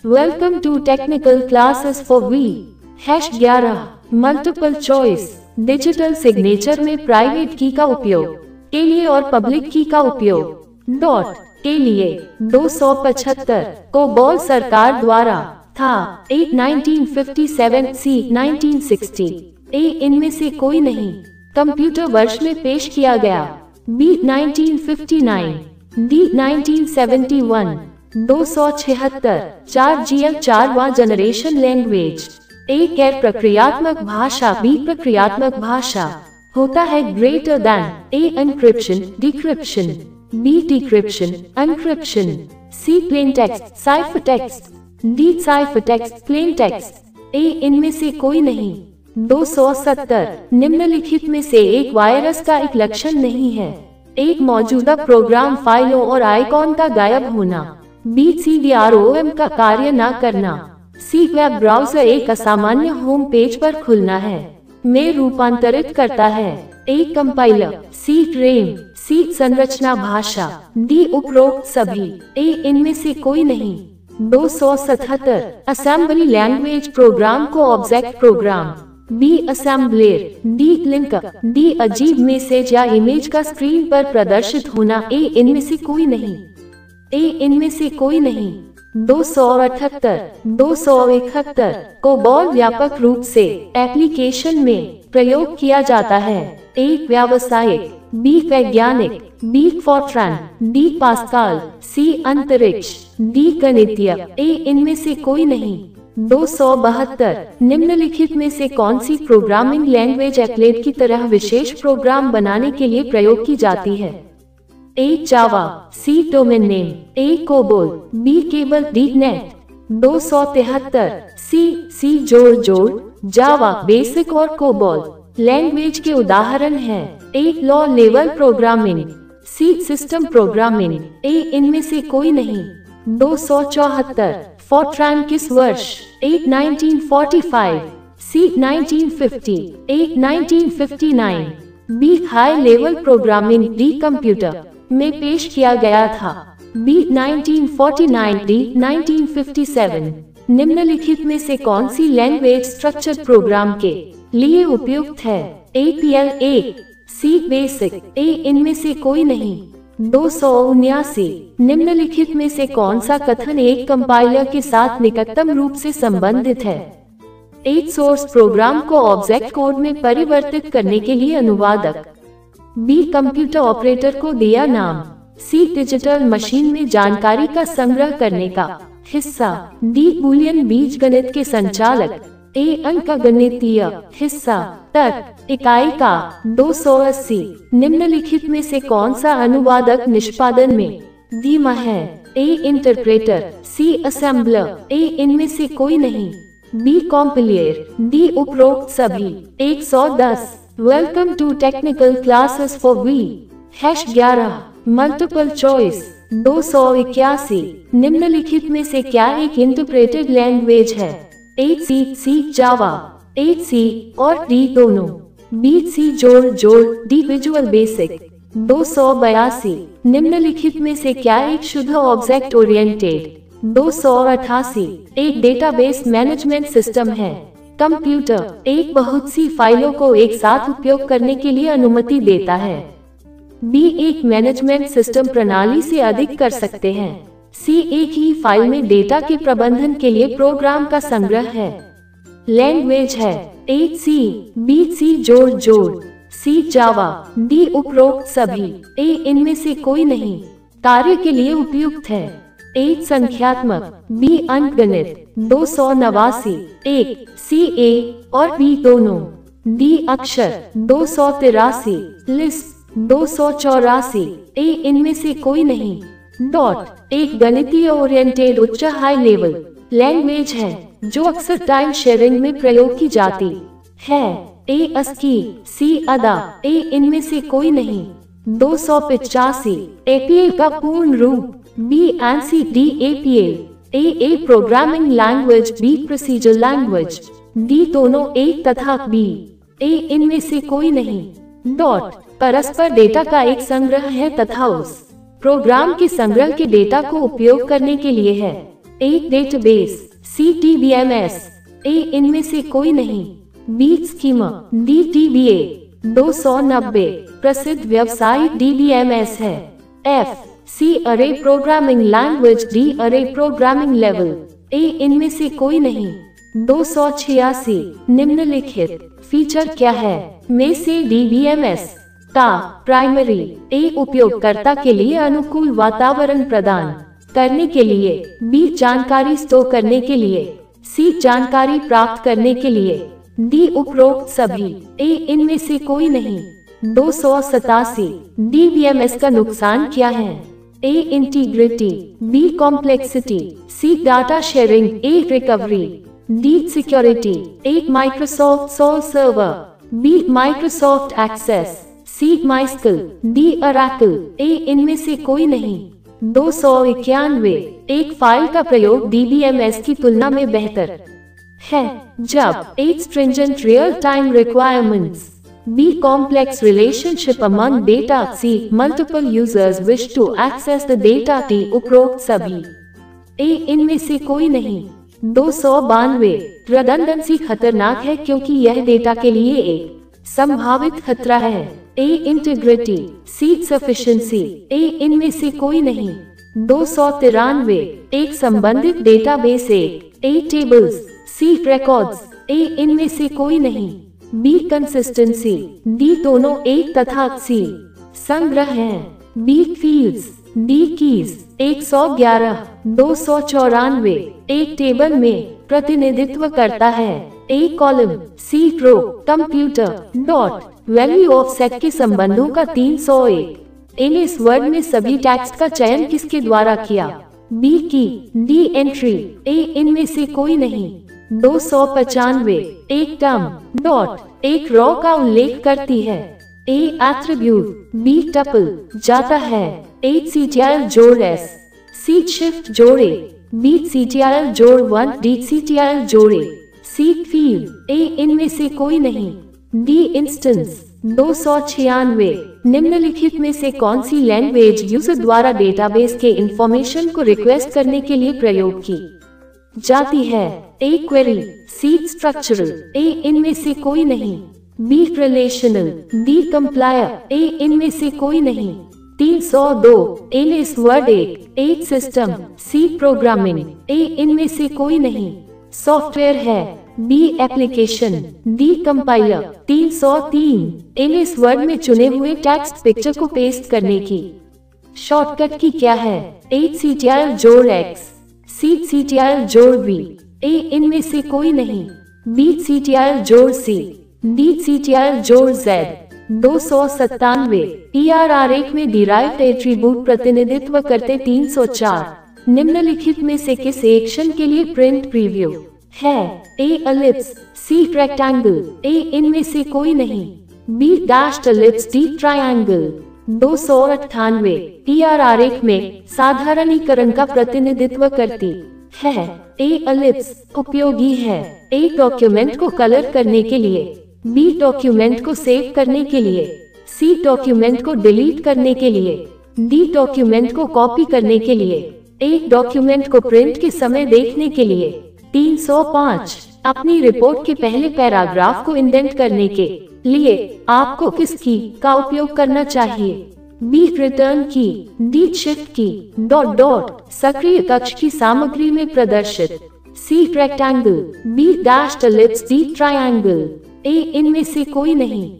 Welcome to Technical Classes for V. #11 multiple choice digital signature में private की का उपयोग के लिए और पब्लिक की का उपयोग डॉट के लिए 275 को बॉल सरकार द्वारा था। ए 1957 सी 1960 ए इनमें से कोई नहीं कंप्यूटर वर्ष में पेश किया गया। बी 1959 डी 1971 276 4 जीएल 4वां जनरेशन लैंग्वेज। ए गैर प्रक्रियात्मक भाषा बी प्रक्रियात्मक भाषा होता है greater than. A encryption decryption B decryption encryption. C plain text cipher text D cipher text plain text. A इनमें से कोई नहीं। 270 निम्नलिखित में से एक वायरस का एक लक्षण नहीं है। एक मौजूदा प्रोग्राम फाइलों और आइकॉन का गायब होना। बी सीडीआरओएम का कार्य न करना। सी वेब ब्राउजर एक असामान्य होम पेज पर खुलना है में रूपांतरित करता है। ए कंपाइलर सी रेम सी संरचना भाषा डी उपरोक्त सभी। ए इनमें से कोई नहीं। 277 असेंबली लैंग्वेज प्रोग्राम को object program B assembler D linker D अजीब मैसेज या इमेज का स्क्रीन पर प्रदर्शित होना। ए इनमें से कोई नहीं। ए इनमें से कोई नहीं। 278 271 को बॉल व्यापक रूप से एप्लीकेशन में प्रयोग किया जाता है। एक व्यावसायिक बी वैज्ञानिक बी फॉर्ट्रान डी पास्कल सी अंतरिक्ष डी गणितीय। ए इनमें से कोई नहीं। 272 निम्नलिखित में से कौन सी प्रोग्रामिंग लैंग्वेज एक्लेड की तरह विशेष प्रोग्राम बनाने के लिए प्रयोग की जाती है। A Java C domain name A COBOL B cable D net. 273 C जोड़ जावा बेसिक और कोबोल लैंग्वेज के उदाहरण हैं। A low level programming C system programming. A इनमें से कोई नहीं। 274 फॉर्ट्रान किस वर्ष। A 1945 C 1950 A 1959 B high level programming D computer में पेश किया गया था। बी 1949 डी 1957 निम्नलिखित में से कौन सी लैंग्वेज स्ट्रक्चर्ड प्रोग्राम के लिए उपयुक्त है। APLA सी बेसिक। ए इनमें से कोई नहीं। 279 निम्नलिखित में से कौन सा कथन एक कंपाइलर के साथ निकटतम रूप से संबंधित है। एक सोर्स प्रोग्राम को ऑब्जेक्ट कोड में परिवर्तित करने के लिए अनुवादक। बी कंप्यूटर ऑपरेटर को दिया नाम। सी डिजिटल मशीन में जानकारी का संग्रह करने का हिस्सा। डी बूलियन बीजगणित के संचालक। ए अंकगणितीय हिस्सा तक इकाई का। 280 निम्नलिखित में से कौन सा अनुवादक निष्पादन में धीमा है। ए इंटरप्रेटर सी असेंबलर। ए इनमें से कोई नहीं। बी कॉम्पिलियर डी उपरोक्त सभी। 110 welcome to technical classes for we. #11 multiple choice 281 निम्नलिखित में से क्या एक इंटरप्रेटेड लैंग्वेज है। ए सी जावा ए सी और डी दोनों। बी सी जोड़ डी विजुअल बेसिक। 282 निम्नलिखित में से क्या एक शुद्ध ऑब्जेक्ट ओरिएंटेड। 288 एक डेटाबेस मैनेजमेंट सिस्टम है। कंप्यूटर एक बहुत सी फाइलों को एक साथ उपयोग करने के लिए अनुमति देता है। बी एक मैनेजमेंट सिस्टम प्रणाली से अधिक कर सकते हैं। सी एक ही फाइल में डेटा के प्रबंधन के लिए प्रोग्राम का संग्रह है। लैंग्वेज है। ए सी बी सी जोड़ सी जावा डी उपरोक्त सभी। ए इनमें से कोई नहीं। कार्य के लिए उपयुक्त है। एक संख्यात्मक बी अंकगणित। 289 एक सी ए और बी दोनों। डी अक्षर। 283 लिस्ट। 284 ए इनमें से कोई नहीं। डॉट एक गणितीय ओरिएंटेड उच्च हाई लेवल लैंग्वेज है जो अक्सर टाइम शेयरिंग में प्रयोग की जाती है। ए अस्की सी अदा। ए इनमें से कोई नहीं। 285 एपीएल का पूर्ण रूप। B NC D APL. A programming language B procedure language. D दोनों एक तथा बी। ए इनमें से कोई नहीं। डॉट परस्पर डेटा का एक संग्रह है तथा उस प्रोग्राम के संग्रह के डेटा को उपयोग करने के लिए है। ए डेटाबेस, सी DBMS, ए इनमें से कोई नहीं। बी स्कीमा, डी DBA, 290 प्रसिद्ध व्यवसायिक DBMS है। एफ सी अरे प्रोग्रामिंग लैंग्वेज, डी अरे प्रोग्रामिंग लेवल, ए इनमें से कोई नहीं। 286 निम्नलिखित फीचर क्या है में से DBMS का प्राइमरी, ए उपयोगकर्ता के लिए अनुकूल वातावरण प्रदान करने के लिए, बी जानकारी स्टोर करने के लिए, सी जानकारी प्राप्त करने के लिए, डी उपरोक्त सभी, ए इनमें से कोई नहीं। 287 DBMS का नुकसान क्या है? A integrity, B complexity, C data sharing, A recovery, D security, A Microsoft SQL server, B Microsoft Access, C MySQL, D Oracle, A इनमें से कोई नहीं। 291 एक फाइल का प्रयोग DBMS की तुलना में बेहतर है जब ए stringent real time requirements, B complex relationship among data, C multiple users wish to access the data, D उपरोक्त सभी, ए इनमें से कोई नहीं। 292 redundancy खतरनाक है क्योंकि यह डेटा के लिए एक संभावित खतरा है। ए इंटीग्रिटी, सी सफिशिएंसी, ए इनमें से कोई नहीं। 293 एक संबंधित डेटाबेस, ए टेबल्स, सी रिकॉर्ड्स, ए इनमें से कोई नहीं। बी कंसिस्टेंसी, डी दोनों एक तथा सी संग्रह है। B fields, D keys. 111 294 एक टेबल में प्रतिनिधित्व करता है, A column, C row, computer dot value of set के संबंधों का 301। इन इस वर्ड में सभी टेक्स्ट का चयन किसके द्वारा किया? बी की, डी एंट्री, ए इनमें से कोई नहीं। 295 एक टर्म डॉट एक रॉ का उल्लेख करती है, ए एट्रीब्यूट, बी टपल जाता है, ए CTRL जोड़ एस, सी शिफ्ट जोड़े, बी CTRL जोड़ 1, डी CTRL जोड़े, सी फील्ड, ए इनमें से कोई नहीं। D instance. 296 निम्नलिखित में से कौन सी लैंग्वेज यूजर द्वारा डेटाबेस के इंफॉर्मेशन को रिक्वेस्ट करने के लिए प्रयोग की जाती है? ए क्वेरी, सी स्ट्रक्चरल, ए इनमें से कोई नहीं। B relational, D compiler, A इनमें से कोई नहीं। 302 एलिस वर्ड, एक सिस्टम, सी प्रोग्रामिंग, ए इनमें से कोई नहीं। सॉफ्टवेयर है, B application, D compiler. 303 Alice word में चुने हुए टेक्स्ट पिक्चर को पेस्ट करने की शॉर्टकट की क्या है? ए CTRL जोड़ एक्स, सी CTRL जोड़ बी, ए इनमें से कोई नहीं। बी CTRL जोड़ सी, डी CTRL जोड़ जेड। 297 ER आरेख में डिराइव्ड एट्रीब्यूट प्रतिनिधित्व करते 304 निम्नलिखित में से किस एक्शन के लिए प्रिंट प्रीव्यू है? ए एलिप्स, सी रेक्टेंगल, ए इनमें से कोई नहीं। B dashed ellipse, D triangle. 298 ER आरेख में साधारणीकरण का प्रतिनिधित्व करती है, ए एलिप्स उपयोगी है, ए डॉक्यूमेंट को कलर करने के लिए, बी डॉक्यूमेंट को सेव करने के लिए, सी डॉक्यूमेंट को डिलीट करने के लिए, डी डॉक्यूमेंट को कॉपी करने के लिए, ए डॉक्यूमेंट को प्रिंट के समय देखने के लिए। 305 अपनी रिपोर्ट के पहले पैराग्राफ को इंडेंट करने के लिए आपको किस की का उपयोग करना चाहिए? B return key, D shift key, dot dot सक्रिय कक्ष की सामग्री में प्रदर्शित, C rectangle, B dashed ellipse, D triangle, A इनमें से कोई नहीं।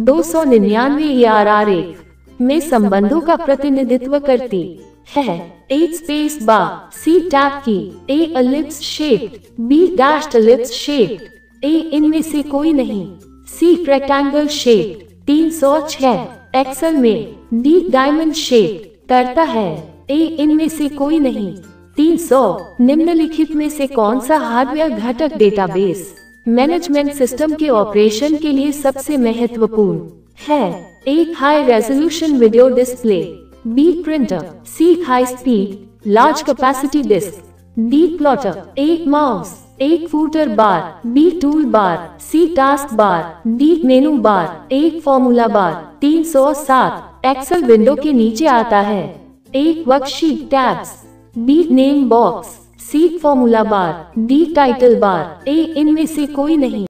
299 ER आरेख में संबंधों का प्रतिनिधित्व करती है, ए space bar, C tab key, A ellipse shaped, B dashed ellipse shaped, A इनमें से कोई नहीं। C rectangle shaped. 306 एक्सेल में डी डायमंड शेप्ड करता है, ए इनमें से कोई नहीं। 300 निम्नलिखित में से कौन सा हार्डवेयर घटक डेटाबेस मैनेजमेंट सिस्टम के ऑपरेशन के लिए सबसे महत्वपूर्ण है? A high resolution video display, B printer, C high speed large capacity disk, D plotter, A mouse, एक footer bar, B tool bar, C task bar, D menu bar, एक formula बार। 307 Excel window के नीचे आता है, एक worksheet tabs, B name box, C formula bar, D title bar, A इनमें से कोई नहीं।